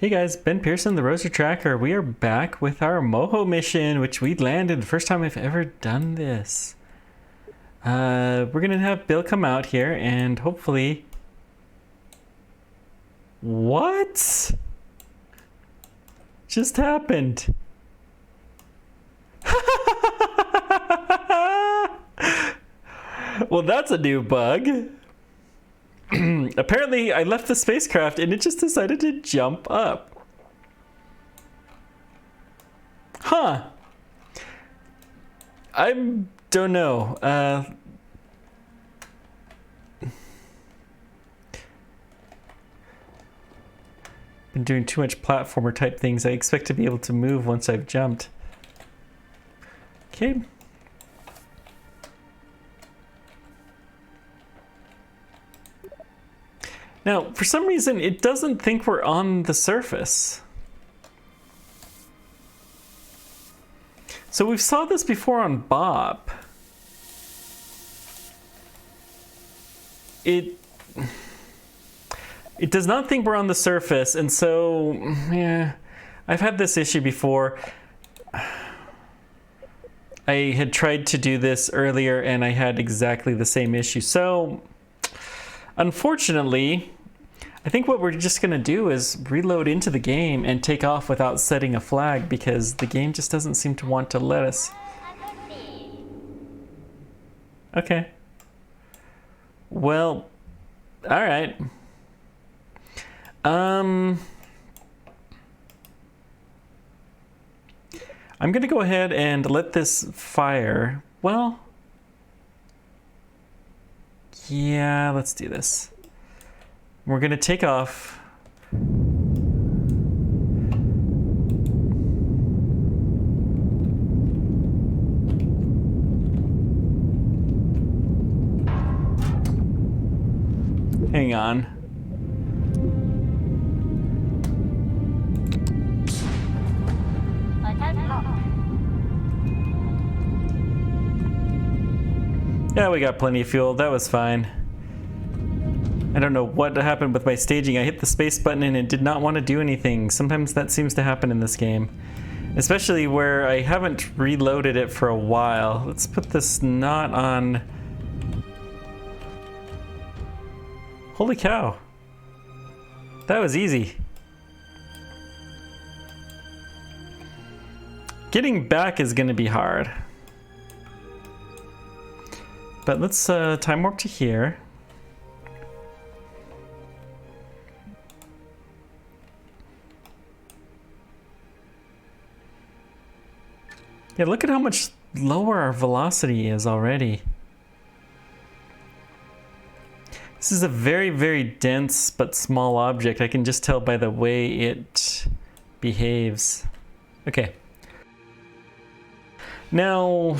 Hey guys, Ben Pearson, the Roser Tracker. We are back with our Moho mission, which we landed the first time I've ever done this. We're gonna have Bill come out here and hopefully... What? Just happened? Well, that's a new bug. Apparently, I left the spacecraft and it just decided to jump up. Huh. I don't know. Been doing too much platformer type things. I expect to be able to move once I've jumped. Okay. Now, for some reason, it doesn't think we're on the surface. So we've saw this before on Bob. It does not think we're on the surface, and so, yeah, I've had this issue before. I had tried to do this earlier, and I had exactly the same issue. So, unfortunately, I think what we're just going to do is reload into the game and take off without setting a flag because the game just doesn't seem to want to let us. Okay. Well, all right. I'm going to go ahead and let this fire. Well, yeah, let's do this. We're going to take off. Hang on. Yeah, we got plenty of fuel. That was fine. I don't know what happened with my staging. I hit the space button and it did not want to do anything. Sometimes that seems to happen in this game. Especially where I haven't reloaded it for a while. Let's put this not on... Holy cow. That was easy. Getting back is going to be hard. But let's time warp to here. Yeah, look at how much lower our velocity is already. This is a very, very dense but small object. I can just tell by the way it behaves. Okay. Now,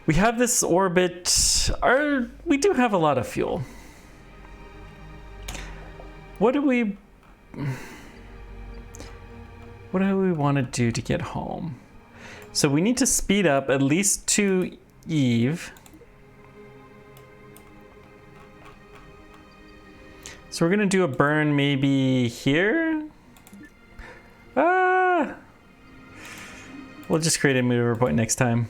we have this orbit. We do have a lot of fuel. What do we want to do to get home? So we need to speed up at least to Eve. So we're gonna do a burn maybe here. We'll just create a maneuver point next time.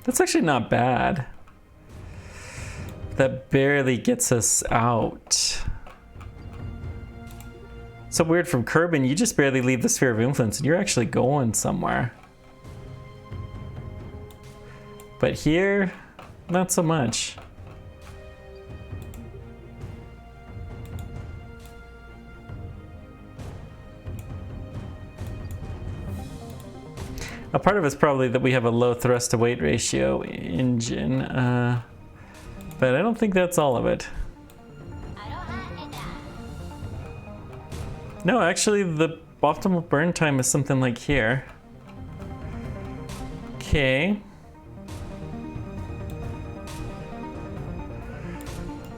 That's actually not bad. That barely gets us out. So weird from Kerbal, you just barely leave the sphere of influence and you're actually going somewhere. But here, not so much. A part of it's probably that we have a low thrust to weight ratio engine, but I don't think that's all of it. No, actually the optimal burn time is something like here. Okay.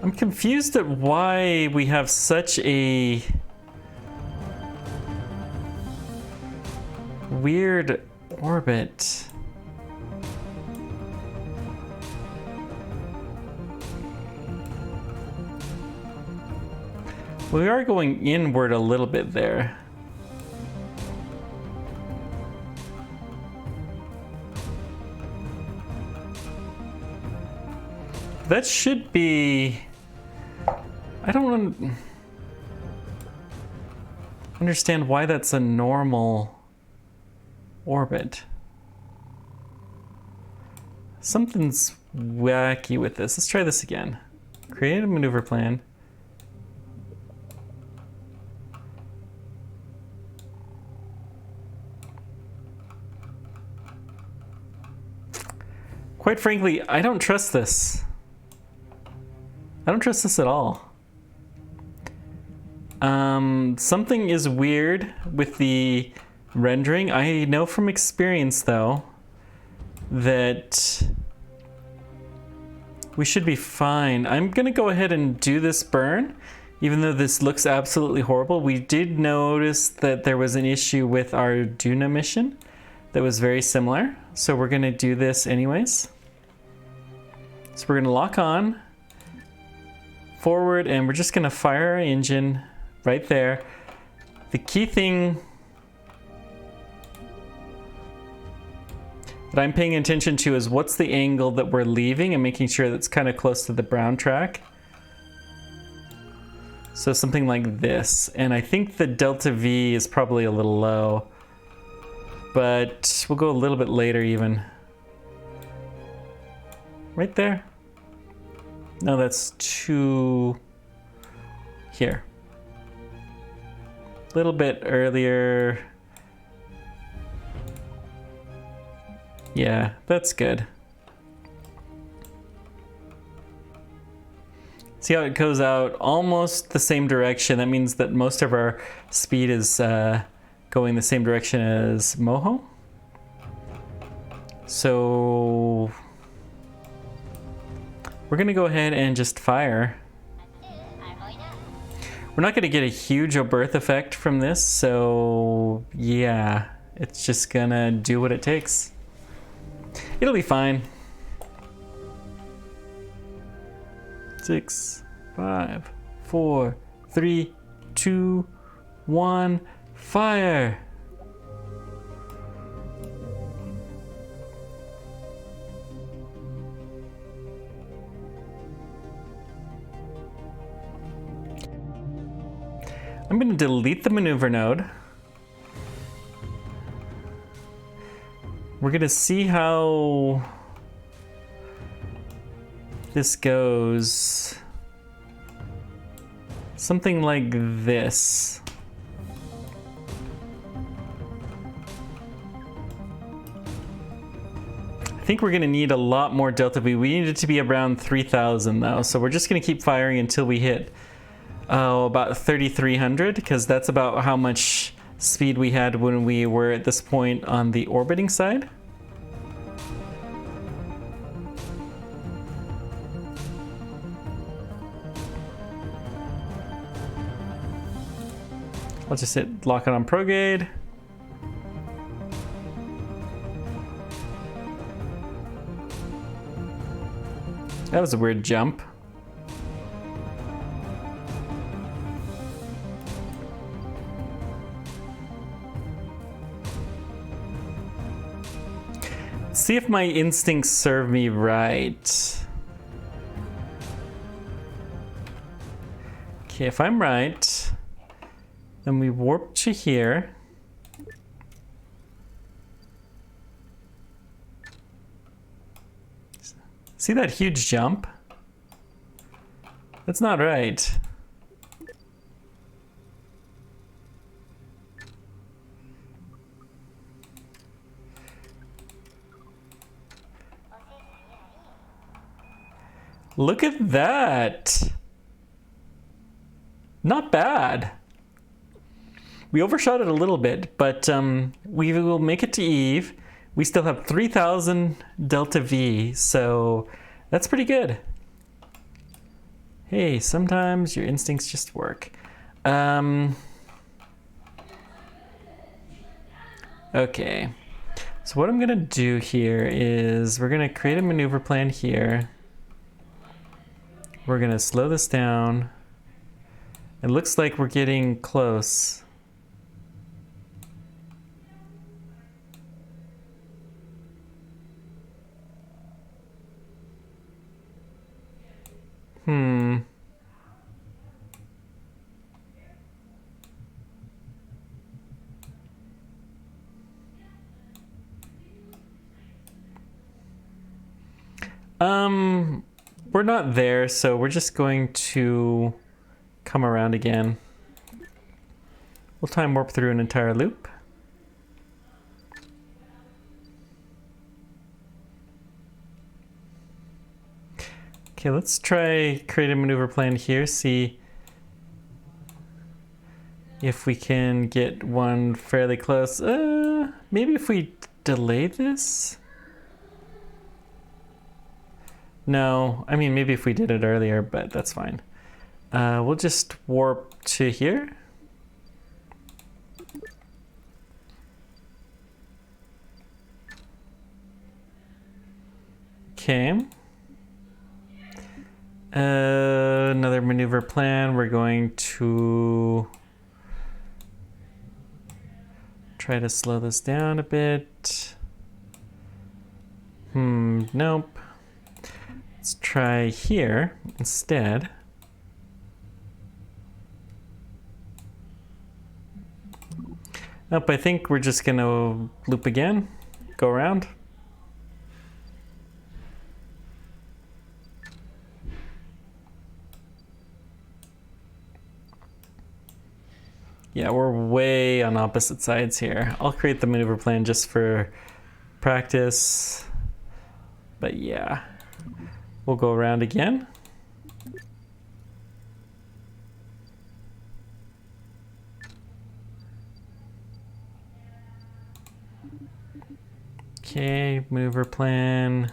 I'm confused at why we have such a weird orbit. We are going inward a little bit there. That should be... I don't understand why that's a normal orbit. Something's wacky with this. Let's try this again. Create a maneuver plan. Quite frankly, I don't trust this. I don't trust this at all. Something is weird with the rendering. I know from experience, though, that we should be fine. I'm gonna go ahead and do this burn, even though this looks absolutely horrible. We did notice that there was an issue with our Duna mission that was very similar, so we're gonna do this anyways. So we're gonna lock on, forward, and we're just gonna fire our engine right there. The key thing that I'm paying attention to is what's the angle that we're leaving and making sure that's kind of close to the brown track. So something like this. And I think the delta V is probably a little low, but we'll go a little bit later even. Right there. No, that's too... Here. A little bit earlier. Yeah, that's good. See how it goes out almost the same direction. That means that most of our speed is going the same direction as Moho. So we're gonna go ahead and just fire. We're not gonna get a huge berth effect from this, so yeah, it's just gonna do what it takes. It'll be fine. 6, 5, 4, 3, 2, 1, fire! I'm going to delete the maneuver node. We're going to see how this goes. Something like this. I think we're going to need a lot more delta V. We need it to be around 3,000 though, so we're just going to keep firing until we hit about 3,300, because that's about how much speed we had when we were at this point on the orbiting side. I'll just hit lock it on Prograde. That was a weird jump. See if my instincts serve me right. Okay, if I'm right, then we warp to here. See that huge jump? That's not right. Look at that. Not bad. We overshot it a little bit, but we will make it to Eve. We still have 3,000 delta V, so that's pretty good. Hey, sometimes your instincts just work. Okay, so what I'm gonna do here is we're gonna create a maneuver plan here. We're gonna slow this down, It looks like we're getting close. We're not there, so we're just going to come around again. We'll time warp through an entire loop. Okay, let's try create a maneuver plan here, see if we can get one fairly close. Maybe if we delay this? No, I mean, maybe if we did it earlier, but that's fine. We'll just warp to here. Okay. Another maneuver plan. We're going to try to slow this down a bit. Nope. Let's try here instead. Nope, I think we're just gonna loop again, go around. Yeah, we're way on opposite sides here. I'll create the maneuver plan just for practice. But yeah, we'll go around again. Okay, maneuver plan.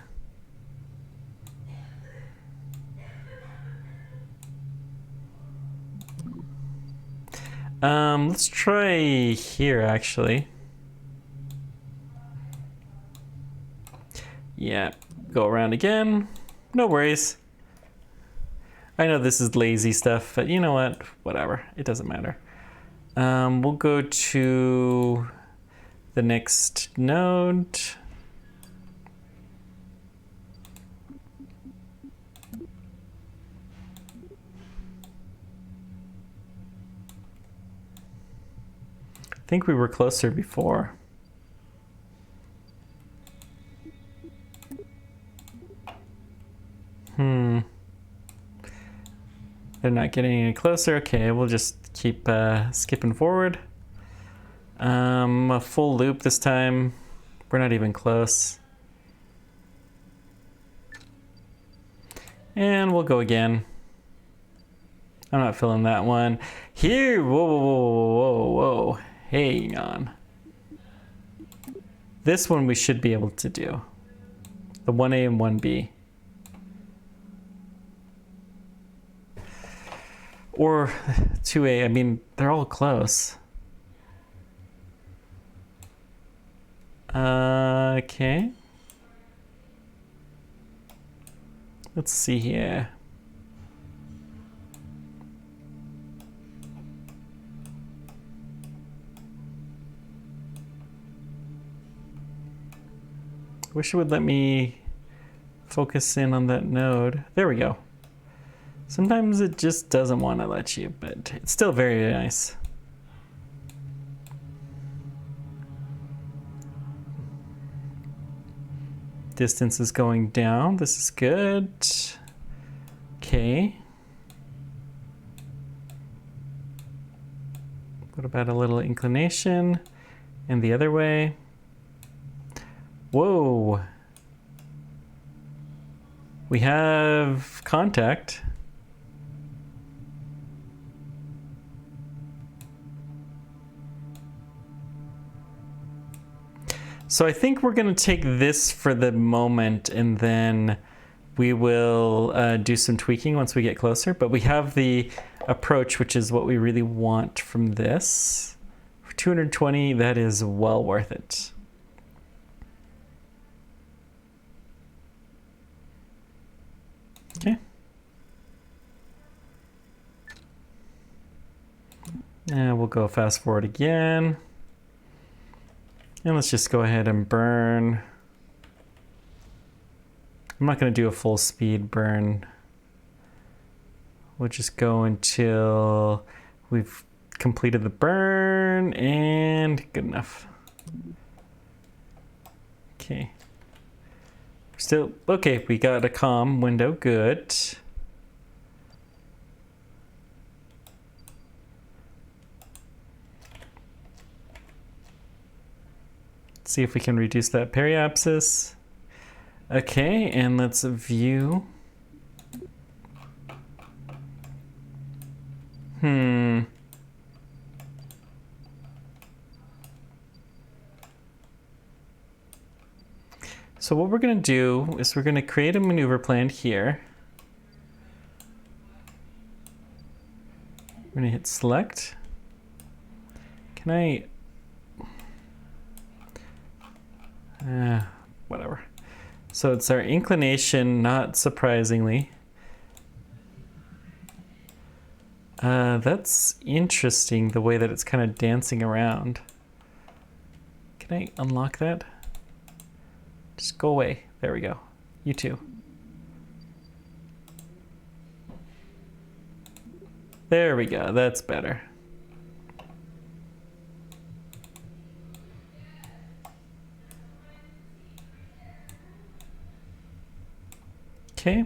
Let's try here actually. Yeah, go around again. No worries. I know this is lazy stuff, but you know what? Whatever. It doesn't matter. We'll go to the next node. I think we were closer before. They're not getting any closer. Okay, we'll just keep skipping forward. A full loop this time. We're not even close. And we'll go again. I'm not feeling that one. Here, whoa, whoa, whoa, whoa, whoa. Hang on. This one we should be able to do. The 1A and 1B. Or 2A, I mean, they're all close. Okay. Let's see here. Wish it would let me focus in on that node. There we go. Sometimes it just doesn't want to let you, but it's still very nice. Distance is going down. This is good. Okay. What about a little inclination? And the other way. Whoa. We have contact. So I think we're going to take this for the moment, and then we will do some tweaking once we get closer. But we have the approach, which is what we really want from this. For 220, that is well worth it. Okay. And we'll go fast forward again. And let's just go ahead and burn. I'm not going to do a full speed burn. We'll just go until we've completed the burn, and good enough. Okay. Still, okay, we got a calm window, good. Let's see if we can reduce that periapsis. Okay, and let's view. So what we're going to do is we're going to create a maneuver plan here. We're going to hit select. Can I... whatever. So it's our inclination, not surprisingly. That's interesting, the way that it's kind of dancing around. Can I unlock that? Just go away. There we go. You too. There we go. That's better. Okay.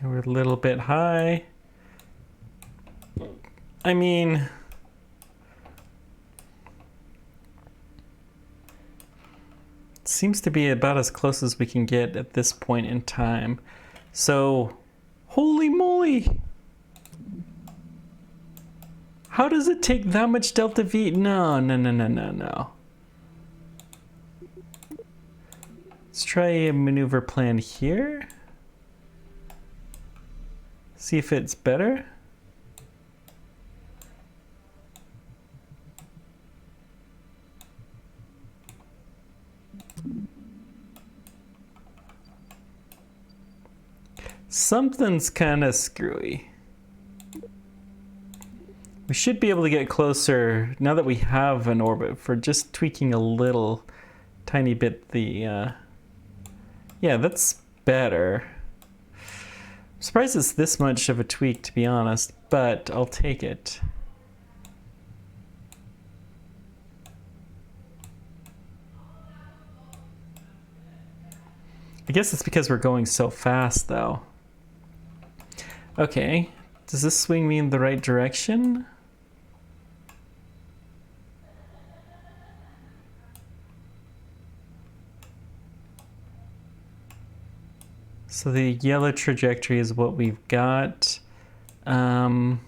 We're a little bit high. I mean, it seems to be about as close as we can get at this point in time. So, holy moly! How does it take that much delta V? No. Let's try a maneuver plan here. See if it's better. Something's kind of screwy. We should be able to get closer now that we have an orbit for just tweaking a little tiny bit the yeah, that's better. I'm surprised it's this much of a tweak, to be honest, but I'll take it. I guess it's because we're going so fast, though. Okay, does this swing me in the right direction? So the yellow trajectory is what we've got. No.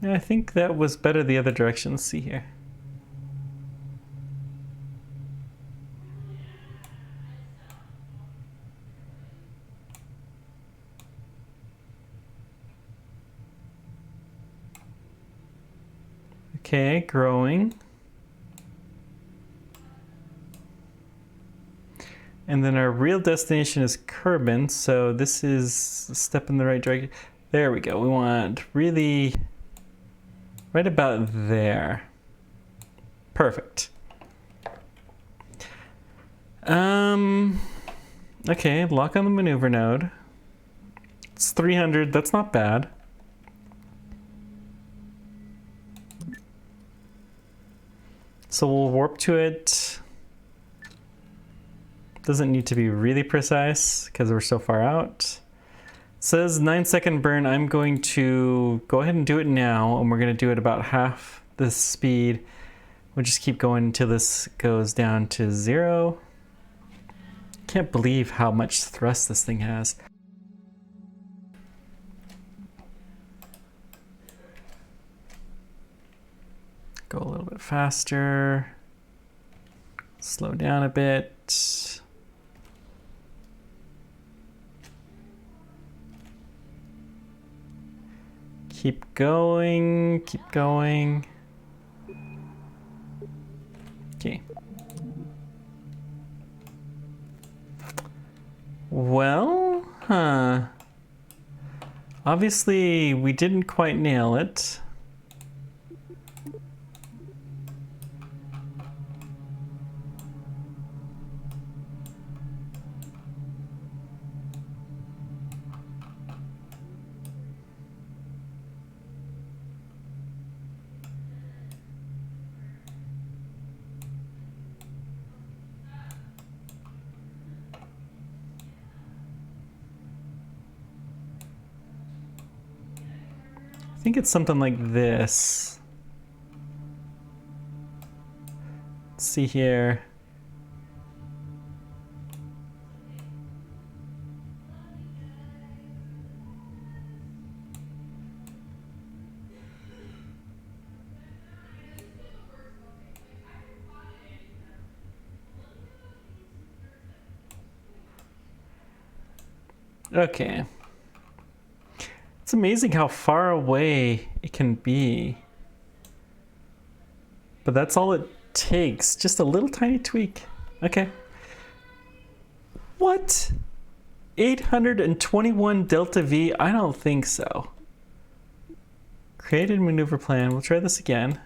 I think that was better the other direction. Let's see here. Okay, growing. And then our real destination is Kerbal, so this is a step in the right direction. There we go. We want really right about there. Perfect. Okay, lock on the maneuver node. It's 300, that's not bad. So we'll warp to it. Doesn't need to be really precise because we're so far out. It says 9-second burn. I'm going to go ahead and do it now, and we're going to do it about half the speed. We'll just keep going until this goes down to 0. Can't believe how much thrust this thing has. Go a little bit faster. Slow down a bit. Keep going, keep going. Okay. Well, obviously we didn't quite nail it. I think it's something like this. Let's see here. Okay. It's amazing how far away it can be. But that's all it takes. Just a little tiny tweak. Okay. What? 821 delta V? I don't think so. Created maneuver plan. We'll try this again.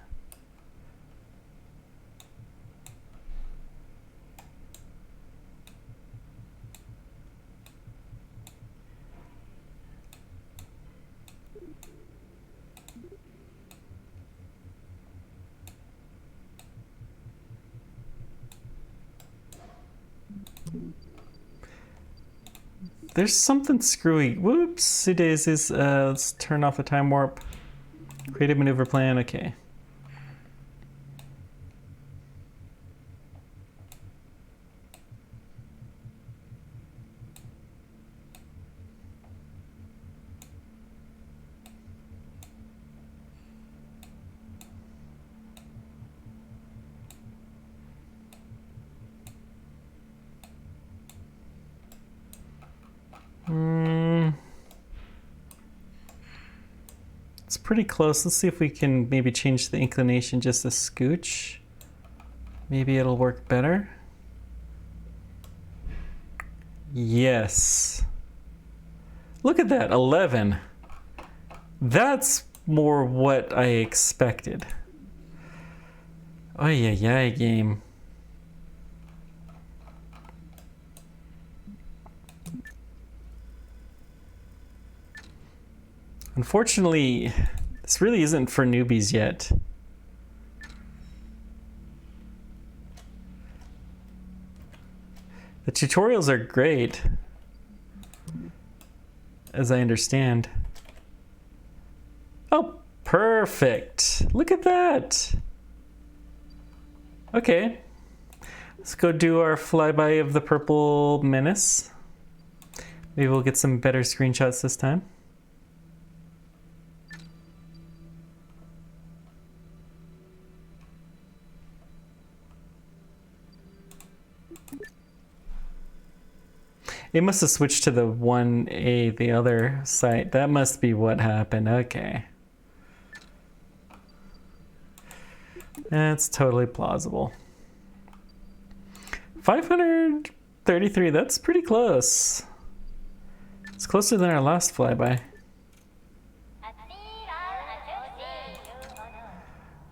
There's something screwy. Whoopsie daisies. Let's turn off the time warp. Creative maneuver plan. Okay. It's pretty close. Let's see if we can maybe change the inclination just a scooch. Maybe it'll work better. Yes. Look at that, 11. That's more what I expected. Oh yeah, game. Unfortunately, this really isn't for newbies yet. The tutorials are great, as I understand. Oh, perfect. Look at that. Okay. Let's go do our flyby of the purple menace. Maybe we'll get some better screenshots this time. It must have switched to the 1A, the other site. That must be what happened. Okay. That's totally plausible. 533, that's pretty close. It's closer than our last flyby.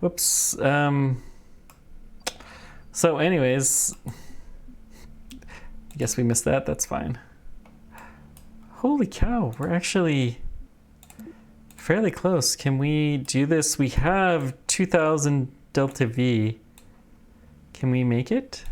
Whoops. So anyways, I guess we missed that. That's fine. Holy cow, we're actually fairly close. Can we do this? We have 2000 delta V. Can we make it?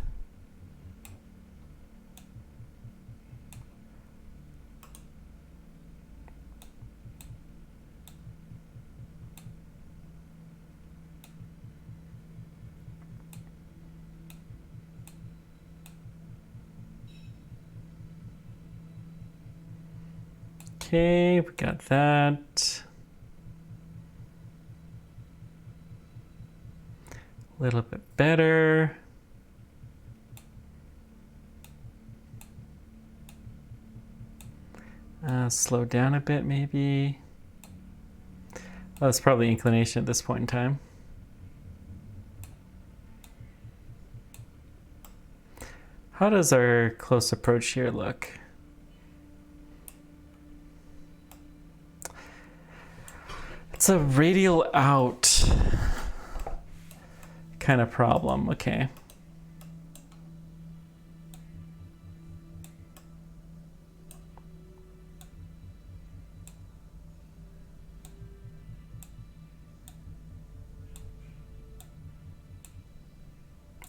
Okay, we got that. A little bit better. Slow down a bit, maybe. Oh, it's probably inclination at this point in time. How does our close approach here look? It's a radial out kind of problem. Okay.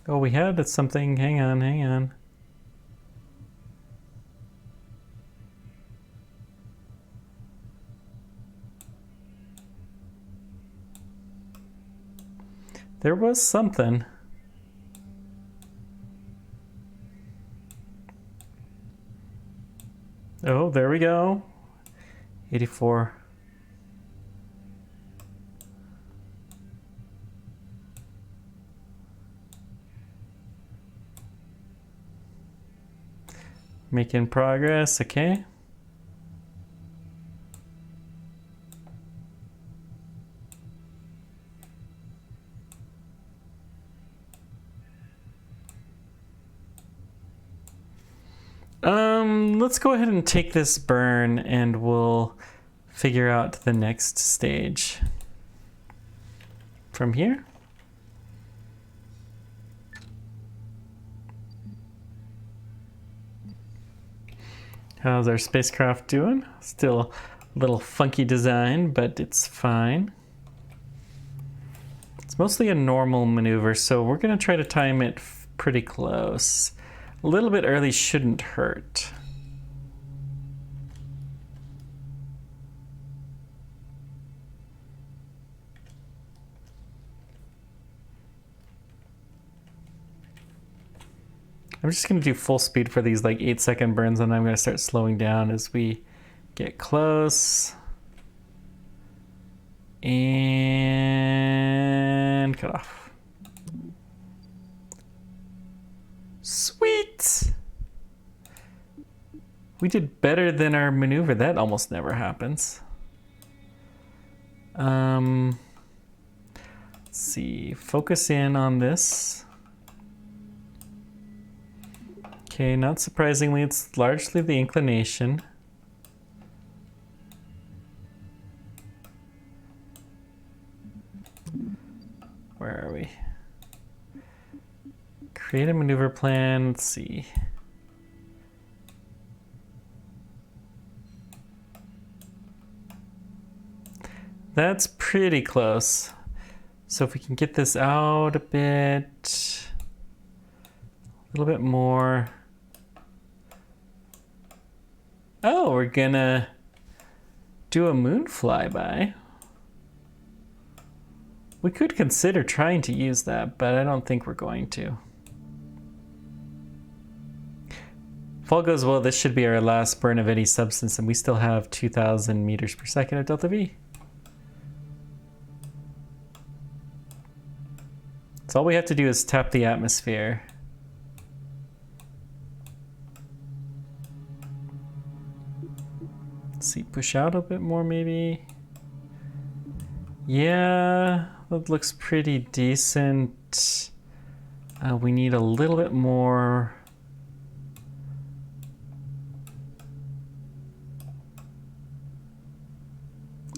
Oh, we had something. Hang on, hang on. There was something. Oh, there we go. 84. Making progress, okay. Let's go ahead and take this burn and we'll figure out the next stage from here. How's our spacecraft doing? Still a little funky design, but it's fine. It's mostly a normal maneuver, so we're gonna try to time it pretty close. A little bit early shouldn't hurt. I'm just gonna do full speed for these like 8-second burns, and I'm gonna start slowing down as we get close. And cut off. Sweet! We did better than our maneuver. That almost never happens. Let's see, focus in on this. Okay, not surprisingly, it's largely the inclination. Where are we? Create a maneuver plan, let's see. That's pretty close. So if we can get this out a bit, a little bit more. Oh, we're gonna do a moon flyby. We could consider trying to use that, but I don't think we're going to. If all goes well, this should be our last burn of any substance, and we still have 2,000 meters per second of delta V. So all we have to do is tap the atmosphere. Let's see, push out a bit more maybe. Yeah, that looks pretty decent. We need a little bit more.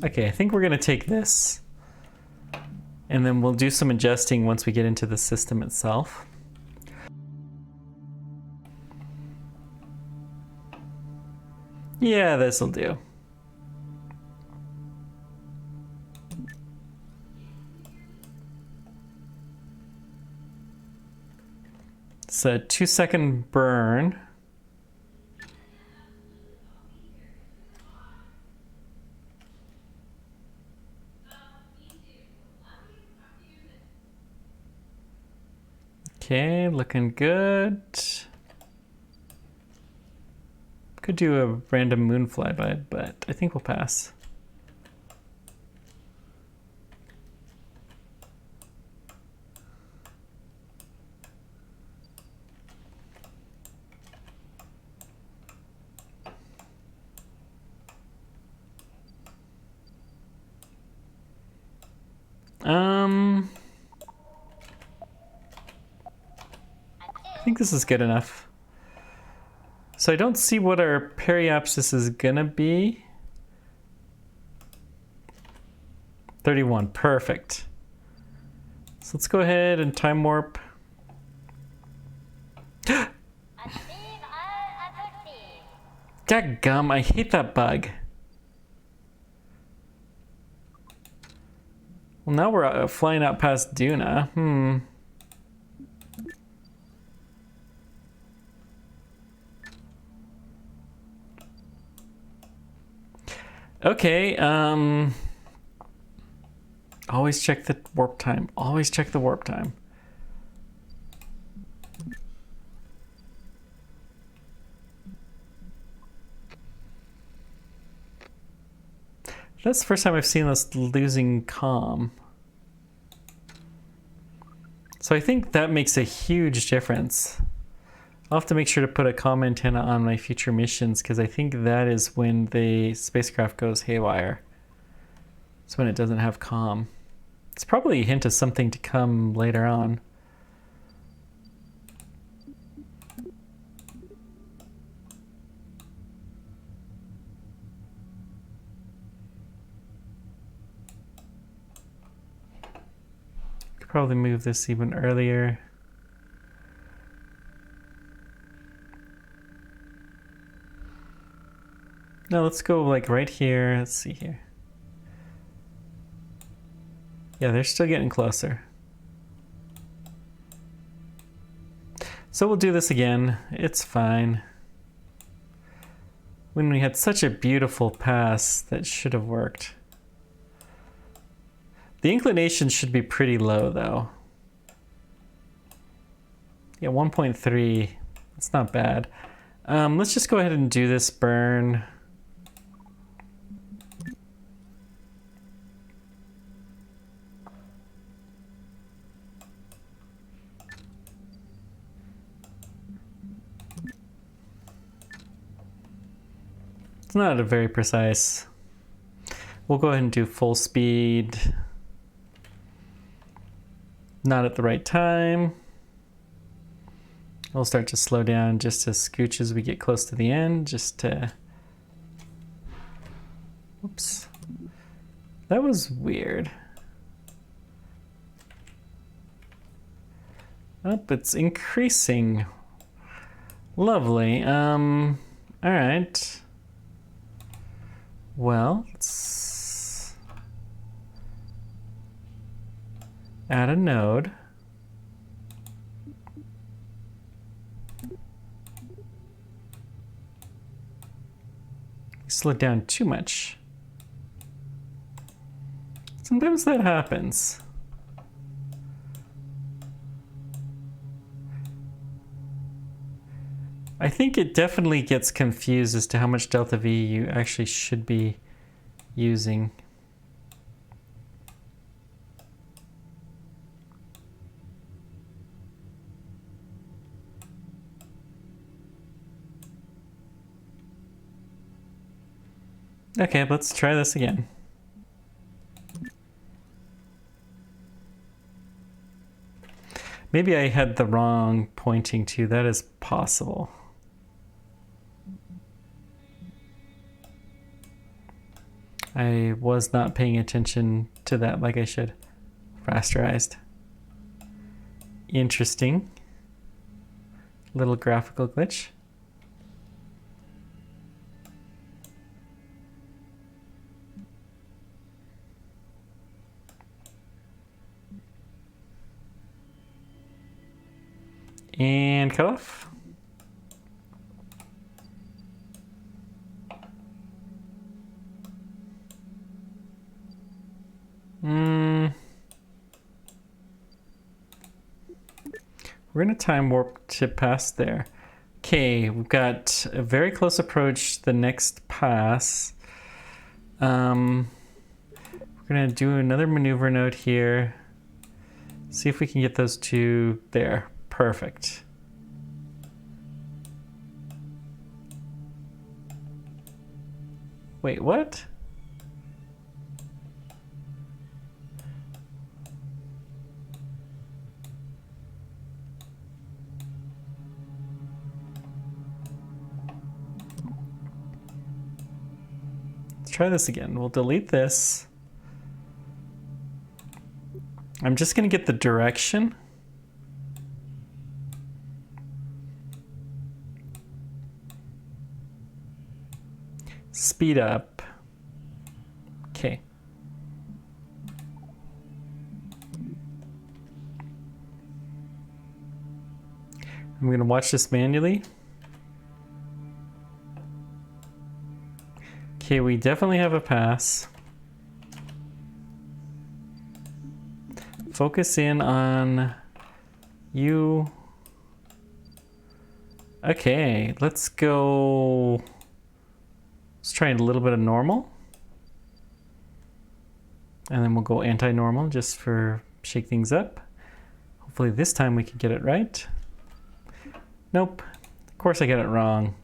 Okay, I think we're gonna take this. And then we'll do some adjusting once we get into the system itself. Yeah, this'll do. It's a 2-second burn. Okay, looking good. Could do a random moon flyby, but I think we'll pass. I think this is good enough. So I don't see what our periapsis is gonna be. 31, perfect. So let's go ahead and time warp. Dadgum, I hate that bug. Well, now we're flying out past Duna. Okay, always check the warp time. Always check the warp time. That's the first time I've seen us losing comm. So I think that makes a huge difference. I'll have to make sure to put a comm antenna on my future missions because I think that is when the spacecraft goes haywire. It's when it doesn't have comm. It's probably a hint of something to come later on. Could probably move this even earlier. No, let's go like right here. Let's see here. Yeah, they're still getting closer. So we'll do this again. It's fine. When we had such a beautiful pass, that should have worked. The inclination should be pretty low though. Yeah, 1.3. That's not bad. Let's just go ahead and do this burn. It's not a very precise. We'll go ahead and do full speed. Not at the right time. We'll start to slow down just a scooch as we get close to the end, just to... Oops. That was weird. Oh, it's increasing. Lovely. All right. Well, let's add a node. Slowed down too much. Sometimes that happens. I think it definitely gets confused as to how much delta V you actually should be using. Okay, let's try this again. Maybe I had the wrong pointing to. That is possible. I was not paying attention to that like I should. Rasterized. Interesting. Little graphical glitch. And cut off. We're gonna time warp to past there. Okay, we've got a very close approach to the next pass. We're gonna do another maneuver node here. See if we can get those two there. Perfect. Wait, what? try this again. We'll delete this. I'm just gonna get the direction. Speed up. Okay. I'm gonna watch this manually. Okay, we definitely have a pass. Focus in on you. Okay, let's go. Let's try a little bit of normal. And then we'll go anti-normal just for shake things up. Hopefully this time we can get it right. Nope. Of course I get it wrong.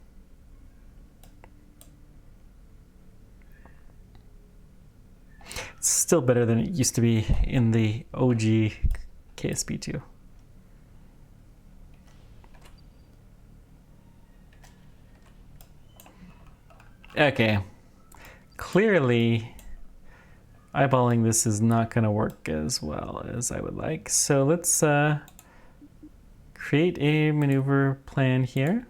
It's still better than it used to be in the OG KSP2. Okay. Clearly, eyeballing this is not going to work as well as I would like. So let's create a maneuver plan here.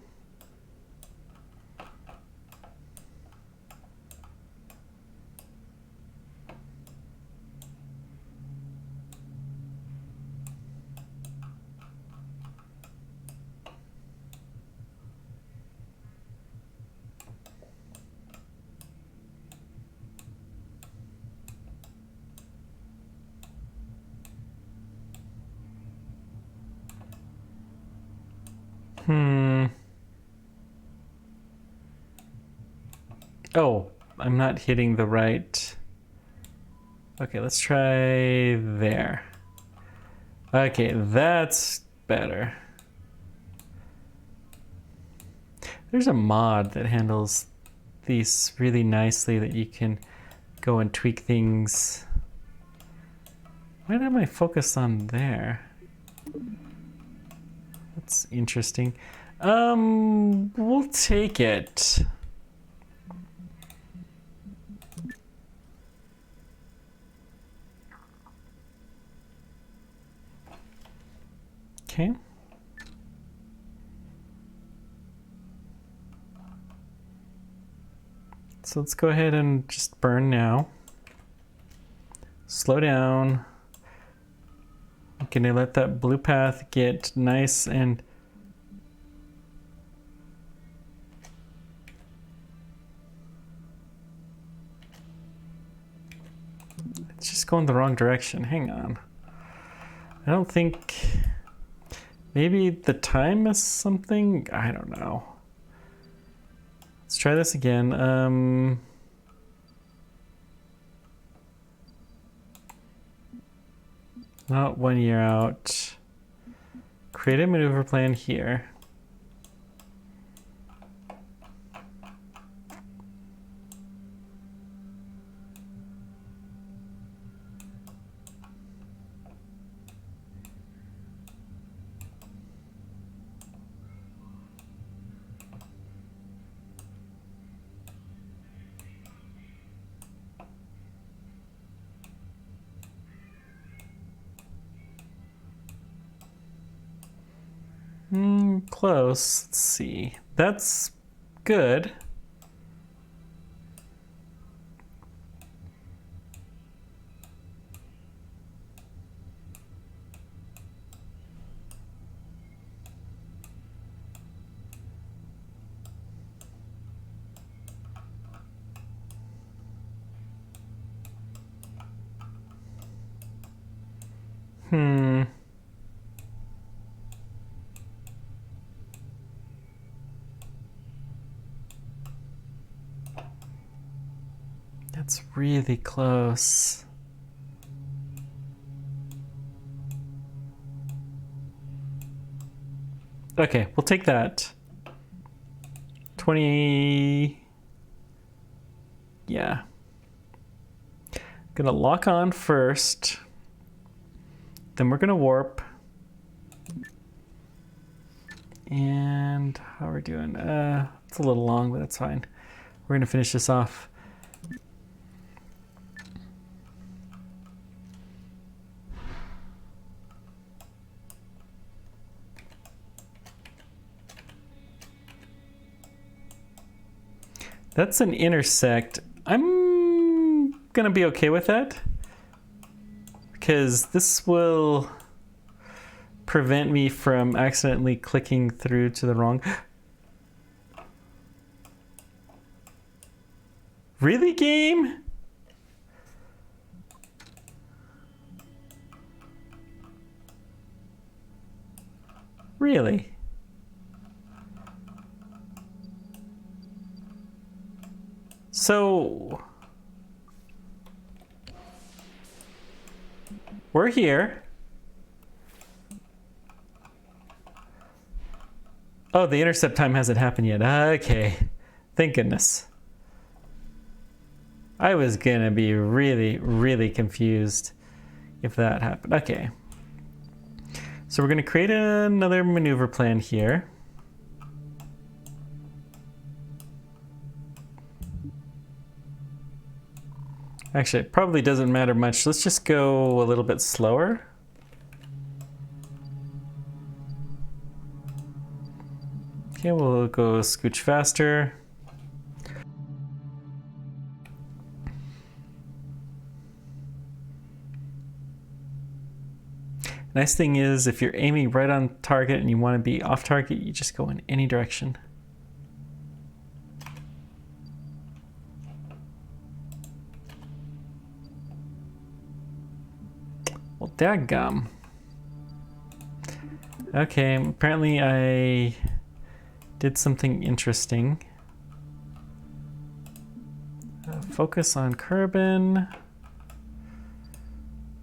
Oh, I'm not hitting the right. Okay, let's try there. Okay, that's better. There's a mod that handles these really nicely that you can go and tweak things. Why am I focused on there? That's interesting. We'll take it. Okay. So let's go ahead and just burn now. Slow down. I'm gonna let that blue path get nice and it's just going the wrong direction. Hang on. I don't think maybe the time is something. I don't know. Let's try this again. Not 1 year out. Create a maneuver plan here. Close. Let's see. That's good. That's really close. Okay, we'll take that. 20. Yeah. Gonna lock on first. Then we're gonna warp. And how are we doing? It's a little long, but that's fine. We're gonna finish this off. That's an intersect. I'm gonna be okay with that, because this will prevent me from accidentally clicking through to the wrong. Really, game? Really? So we're here. Oh, the intercept time hasn't happened yet. Okay. Thank goodness. I was gonna be really, really confused if that happened. Okay. So we're gonna create another maneuver plan here. Actually, it probably doesn't matter much. Let's just go a little bit slower. Okay, we'll go scooch faster. Nice thing is, if you're aiming right on target and you want to be off target, you just go in any direction. Well, dadgum. Okay, apparently I did something interesting. Focus on Kerbal.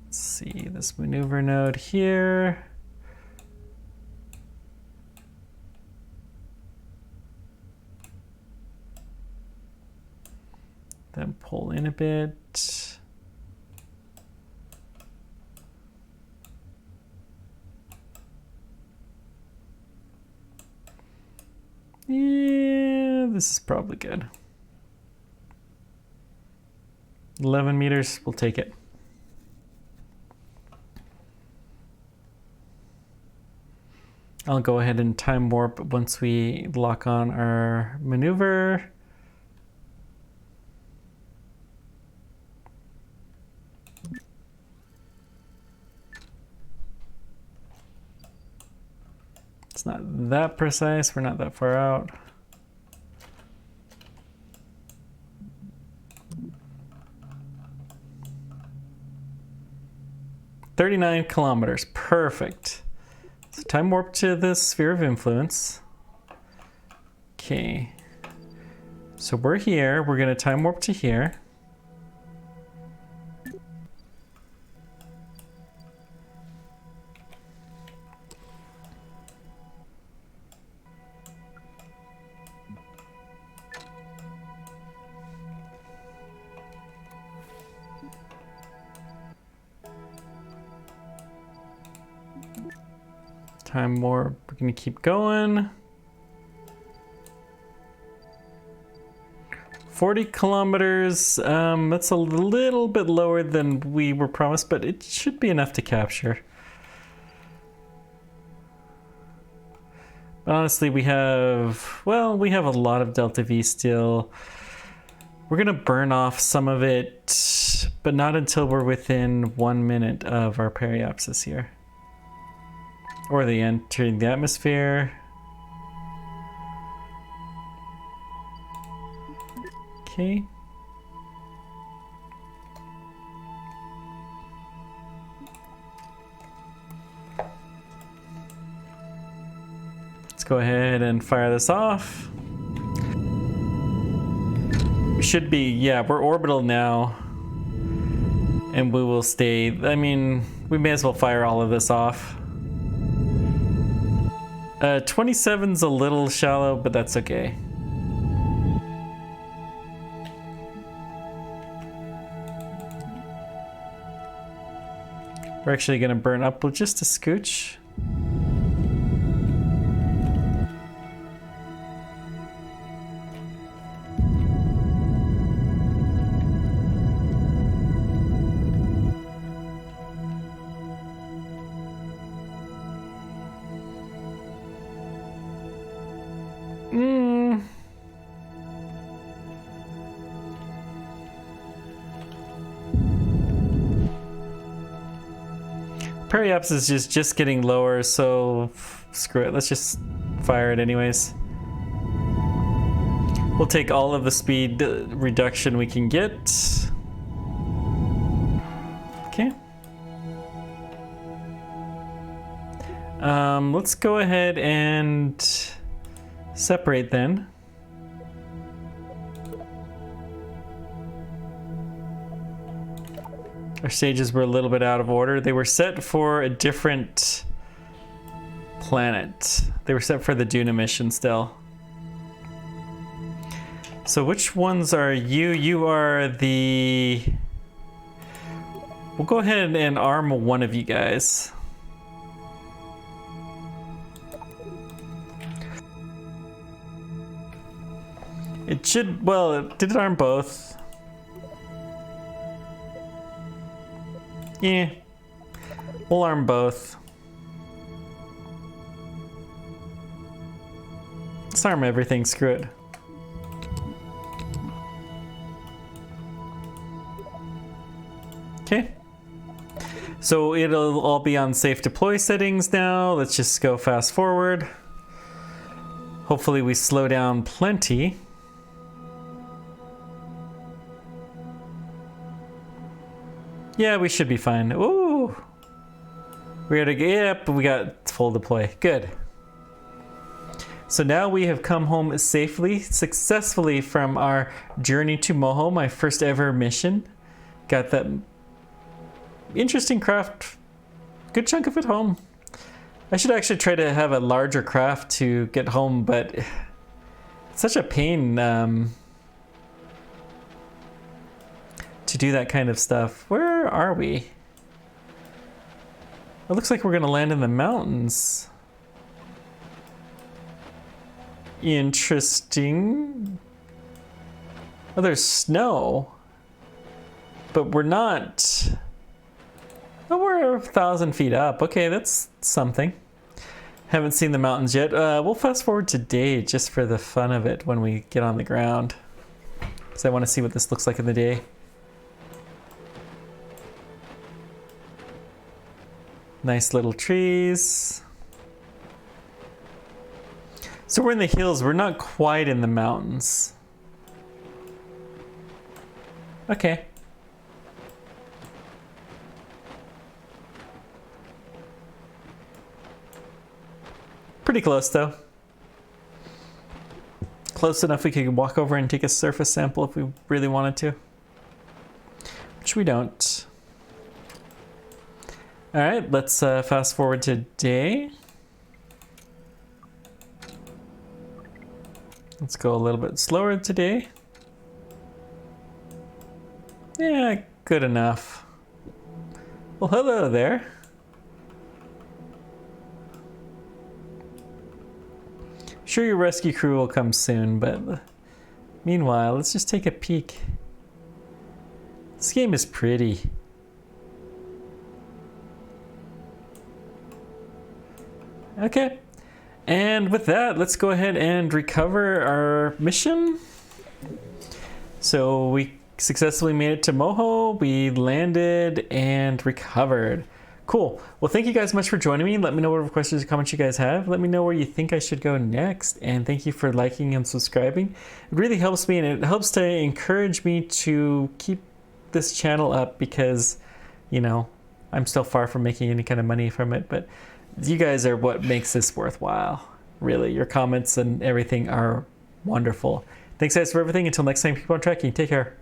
Let's see this maneuver node here. Then pull in a bit. Yeah, this is probably good. 11 meters, we'll take it. I'll go ahead and time warp once we lock on our maneuver. It's not that precise, we're not that far out. "39 kilometers, perfect." So time warp to the sphere of influence. Okay. So we're here, we're gonna time warp to here. Time warp, we're gonna keep going. 40 kilometers, that's a little bit lower than we were promised, but it should be enough to capture. But honestly, we have a lot of Delta V still. We're gonna burn off some of it, but not until we're within 1 minute of our periapsis here. Or the entering the atmosphere. Okay. Let's go ahead and fire this off. We should be, yeah, we're orbital now. And we will stay, I mean, we may as well fire all of this off. 27's a little shallow, but that's okay. We're actually gonna burn up with just a scooch. Periaps is just getting lower, so screw it. Let's just fire it anyways. We'll take all of the speed reduction we can get. Okay. Let's go ahead and separate then. Our stages were a little bit out of order. They were set for a different planet. They were set for the Duna mission still. So which ones are you? You are the... We'll go ahead and arm one of you guys. It should... Well, did it arm both? Yeah, we'll arm both. Let's arm everything, screw it. Okay. So it'll all be on safe deploy settings now. Let's just go fast forward. Hopefully we slow down plenty. Yeah, we should be fine. Ooh. Yep, we got full deploy. Good. So now we have come home safely, successfully from our journey to Moho, my first ever mission. Got that interesting craft, good chunk of it home. I should actually try to have a larger craft to get home, but it's such a pain to do that kind of stuff. Where are we? It looks like we're gonna land in the mountains. Interesting. Oh, there's snow. But we're not... Oh, we're 1,000 feet up. Okay, that's something. Haven't seen the mountains yet. We'll fast forward to day just for the fun of it when we get on the ground. Because I want to see what this looks like in the day. Nice little trees. So we're in the hills. We're not quite in the mountains. Okay. Pretty close though. Close enough we could walk over and take a surface sample if we really wanted to. Which we don't. All right, let's fast forward to day. Let's go a little bit slower today. Yeah, good enough. Well, hello there. Sure, your rescue crew will come soon, but meanwhile, let's just take a peek. This game is pretty. Okay, and with that, let's go ahead and recover our mission. So we successfully made it to Moho, we landed and recovered. Cool. Well, thank you guys much for joining me. Let me know whatever questions or comments you guys have. Let me know where you think I should go next. And thank you for liking and subscribing. It really helps me, and it helps to encourage me to keep this channel up because, you know, I'm still far from making any kind of money from it, but you guys are what makes this worthwhile. Really, your comments and everything are wonderful. Thanks guys for everything. Until next time, keep on tracking. Take care.